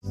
I'll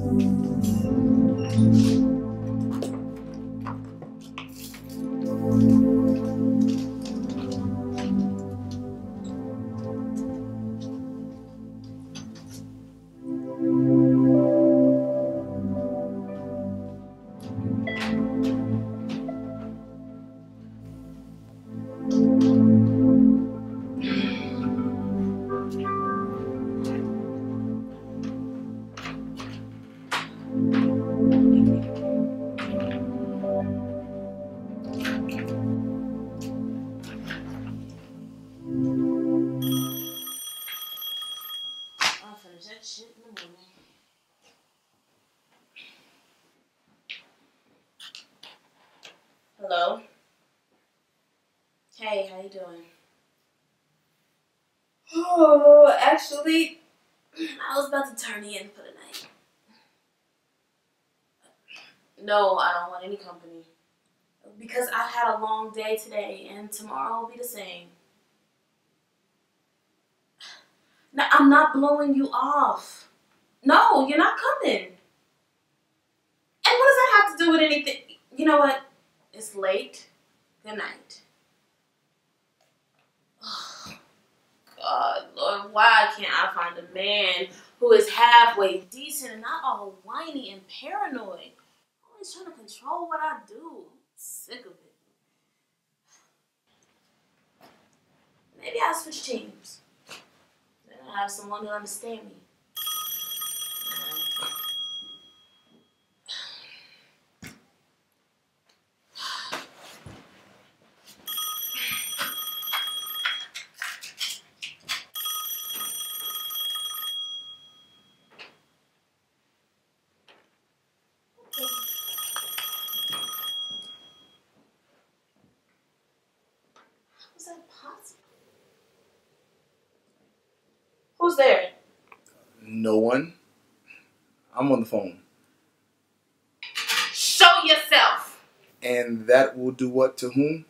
finish that shit in the morning. Hello? Hey, how you doing? Oh, actually, I was about to turn in for the night. No, I don't want any company. Because I had a long day today, and tomorrow will be the same. No, I'm not blowing you off. No, you're not coming. And what does that have to do with anything? You know what? It's late. Good night. Oh, God, Lord, why can't I find a man who is halfway decent and not all whiny and paranoid? Always trying to control what I do. I'm sick of it. Maybe I'll switch teams. Then I'll have someone who understand me. How is that possible? Who's there? No one. I'm on the phone. Show yourself! And that will do what to whom?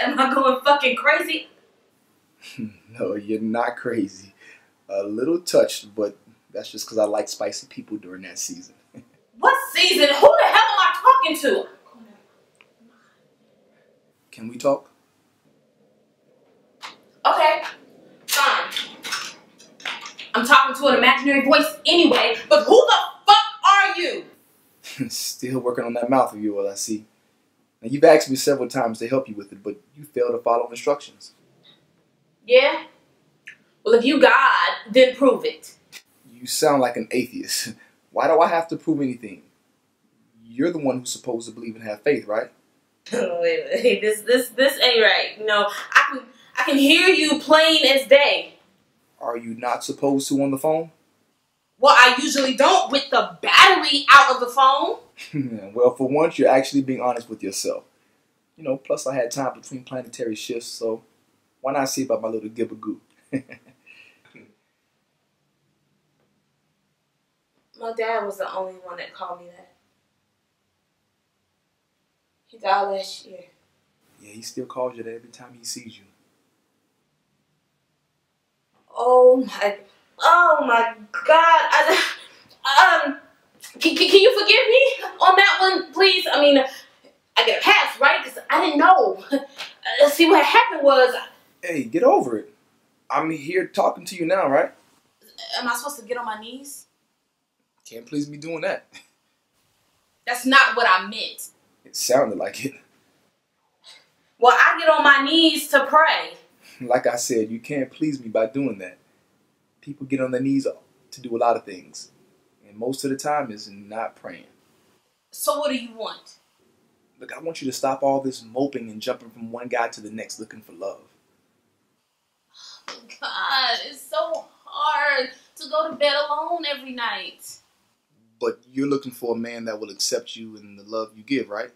Am I going fucking crazy? No, you're not crazy. A little touched, but that's just because I like spicy people during that season. What season? Who the hell am I talking to? Can we talk? Okay, fine. I'm talking to an imaginary voice anyway, but who the fuck are you? Still working on that mouth of yours, I see. Now, you've asked me several times to help you with it, but you fail to follow instructions. Yeah? Well, if you God, then prove it. You sound like an atheist. Why do I have to prove anything? You're the one who's supposed to believe and have faith, right? Wait, this ain't right. No, I can hear you plain as day. Are you not supposed to on the phone? Well, I usually don't with the battery out of the phone. Well, for once, you're actually being honest with yourself. You know, plus I had time between planetary shifts, so why not see about my little gibagoo? My dad was the only one that called me that. He died last year. Yeah, he still calls you that every time he sees you. Oh my God. Can you forgive me on that one, please? I mean, I get a pass, right? Because I didn't know. See, what happened was... Hey, get over it. I'm here talking to you now, right? Am I supposed to get on my knees? Can't please me doing that. That's not what I meant. It sounded like it. Well, I get on my knees to pray. Like I said, you can't please me by doing that. People get on their knees to do a lot of things. And most of the time is not praying. So what do you want? Look, I want you to stop all this moping and jumping from one guy to the next looking for love. Oh, God, it's so hard to go to bed alone every night. But you're looking for a man that will accept you and the love you give, right?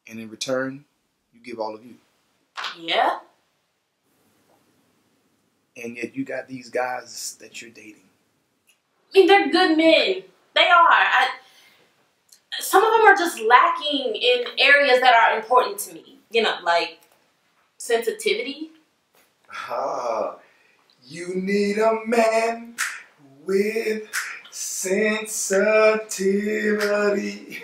And in return, you give all of you. Yeah? And yet you got these guys that you're dating. I mean, they're good men. They are. Some of them are just lacking in areas that are important to me. You know, like sensitivity. Ah, you need a man with Sensitivity,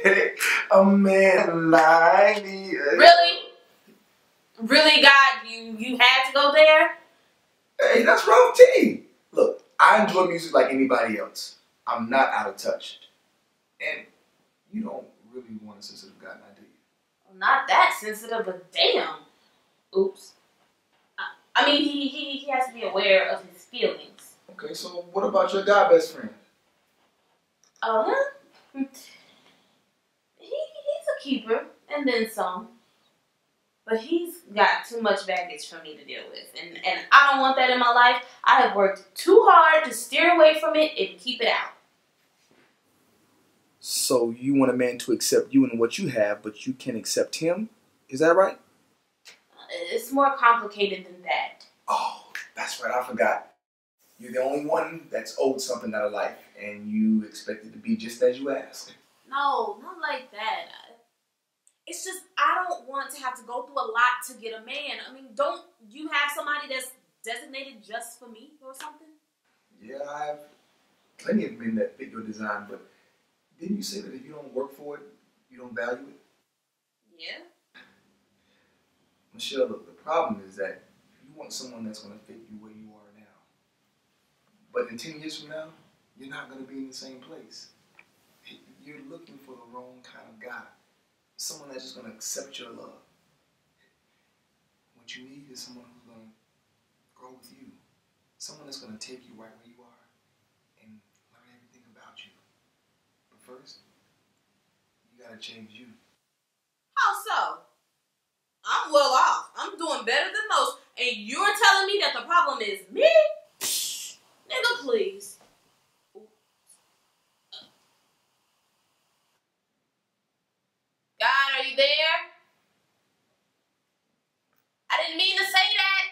a man like me. Really? Really, God, you had to go there? Hey, that's wrong T. Look, I enjoy music like anybody else. I'm not out of touch. And you don't really want a sensitive guy, now do you? Well, not that sensitive, but damn. Oops. I mean, he has to be aware of his feelings. Okay, so what about your guy best friend? He's a keeper, and then some. But he's got too much baggage for me to deal with. And I don't want that in my life. I have worked too hard to steer away from it and keep it out. So you want a man to accept you and what you have, but you can't accept him? Is that right? It's more complicated than that. Oh, that's right, I forgot. You're the only one that's owed something out of life, and you expect it to be just as you ask. No, not like that. It's just I don't want to have to go through a lot to get a man. I mean, don't you have somebody that's designated just for me or something? Yeah, I have plenty of men that fit your design, but didn't you say that if you don't work for it, you don't value it? Yeah. Michelle, look, the problem is that you want someone that's going to fit you where you are now. But in 10 years from now, you're not going to be in the same place. You're looking for the wrong kind of guy. Someone that's just going to accept your love. What you need is someone who's going to grow with you. Someone that's going to take you right where you are and learn everything about you. But first, you got to change you. How so? I'm well off. I'm doing better than most. And you're telling me that the problem is me? Nigga, please. God, are you there? I didn't mean to say that.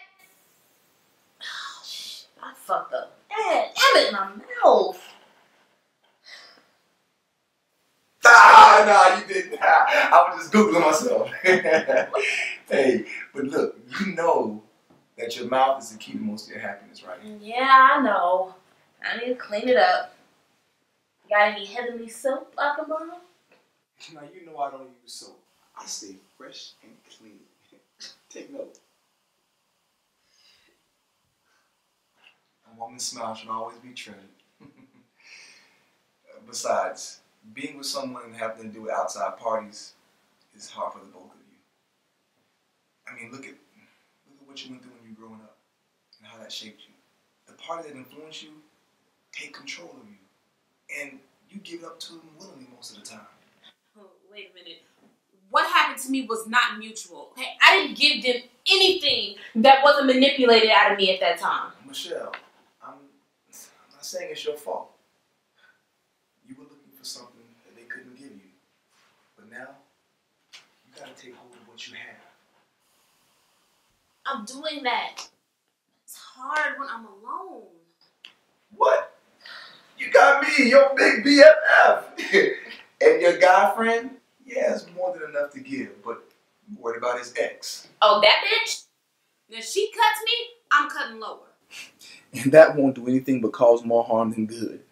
Oh, shit. I fucked up. Damn it, my mouth. Nah, you didn't. I was just Googling myself. Hey, but look, you know that your mouth is the key to most of your happiness, right? Yeah, I know. I need to clean it up. You got any heavenly soap I can borrow? Now, you know I don't use soap. I stay fresh and clean. Take note. A woman's smile should always be treasured. Besides, being with someone and having to do with outside parties is hard for the both of you. I mean, look at what you went through when you were growing up and how that shaped you. The party that influenced you take control of you, and you give it up to them willingly most of the time. Oh, wait a minute. What happened to me was not mutual. Okay, I didn't give them anything that wasn't manipulated out of me at that time. Michelle, I'm not saying it's your fault. You were looking for something that they couldn't give you. But now, you gotta take hold of what you have. I'm doing that. It's hard when I'm alone. What? You got me, your big BFF. And your guy friend, yeah, it's more than enough to give, but you worried about his ex. Oh, that bitch? Now she cuts me, I'm cutting lower. And that won't do anything but cause more harm than good.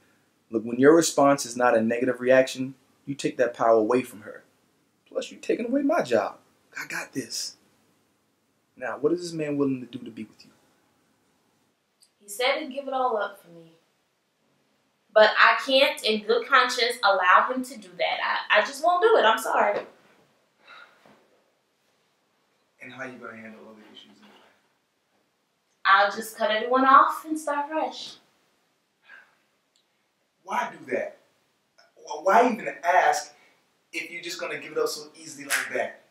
Look, when your response is not a negative reaction, you take that power away from her. Plus, you're taking away my job. I got this. Now, what is this man willing to do to be with you? He said he'd give it all up for me. But I can't, in good conscience, allow him to do that. I just won't do it. I'm sorry. And how are you going to handle other issues in life? I'll just cut everyone off and start fresh. Why do that? Why even ask if you're just going to give it up so easily like that?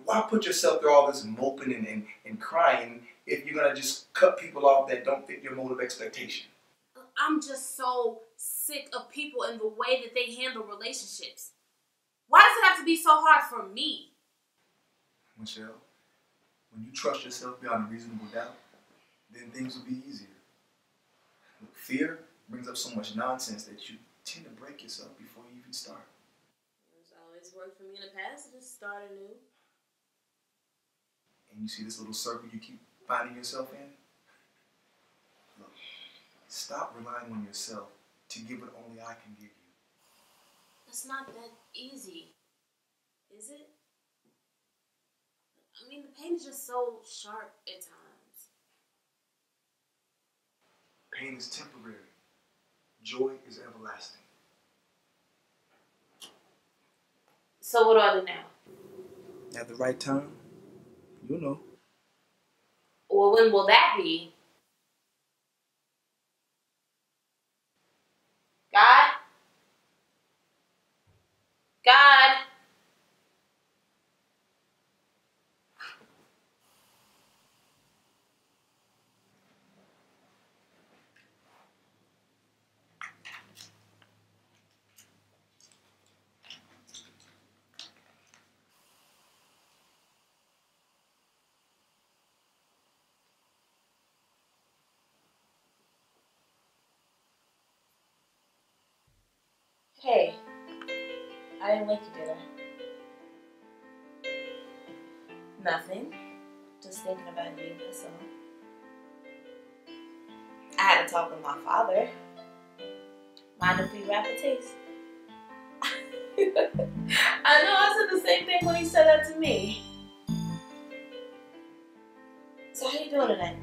Why put yourself through all this moping and crying if you're going to just cut people off that don't fit your mode of expectation? I'm just so sick of people and the way that they handle relationships. Why does it have to be so hard for me? Michelle, when you trust yourself beyond a reasonable doubt, then things will be easier. Look, fear brings up so much nonsense that you tend to break yourself before you even start. It's always worked for me in the past to just start anew. And you see this little circle you keep finding yourself in? Look, stop relying on yourself to give what only I can give you. It's not that easy, is it? I mean, the pain is just so sharp at times. Pain is temporary. Joy is everlasting. So what do I do now? At the right time, you'll know. Well, when will that be? God? God? Hey, I didn't wake you, did I? Nothing. Just thinking about you, that's all. I had to talk with my father. Mind if we wrap a taste? I know I said the same thing when he said that to me. So how you doing today?